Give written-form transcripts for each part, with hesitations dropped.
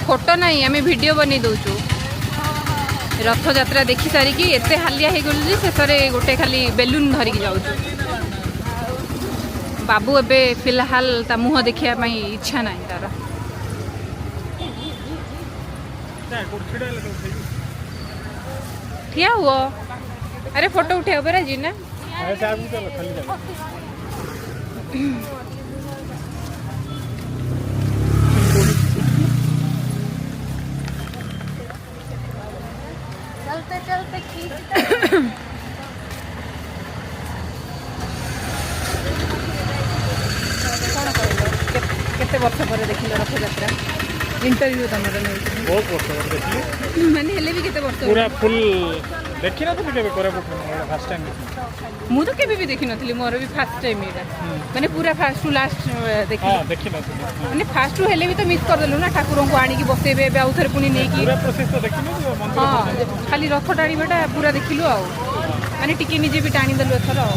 photo नहीं आम video बनी दौचु रथ यात्रा देखी सारिकी एते हालिया हो गलु शेष में गोटे खाली बेलून धरिकी जाऊँ बाबू एबे फिलहाल ता मुह देखिया इच्छा नहीं तार ठिया हुआ अरे फोटो उठे बरा जी ना चलते चलते खींचते केते वर्ष पर देखिल रथ यात्रा इंटरव्यू तमर बहुत वर्ष पर देखली माने हेले भी केते वर्ष पूरा फुल देखि ना तुम केबे करे फर्स्ट टाइम देखि मु तो केबे भी देखि नथली मोर भी फर्स्ट टाइम एटा माने पूरा फर्स्ट टू लास्ट देखि हां देखि ना माने फर्स्ट टू हेले भी तो मिस कर देलु ना ठाकुर को आनी की बसेबे एबे आउ थरे पुनी नै की पूरा प्रोसेस तो देखि ना मंदिर हां खाली रथ टाणी बेटा पूरा देखिलु आ माने टिके निजे भी टाणी देलु एथरा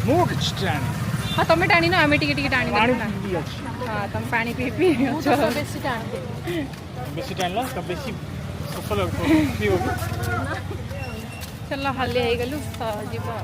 मु किछ टाणी हां तमे टाणी ना आमे टिके टिके टाणी पानी देलु ना पी अछि हां तम पानी पी पी बेसी टाण बेसी टाइम ला तब बेसी सफल पी होगी चलो हाली आई गलु जीवा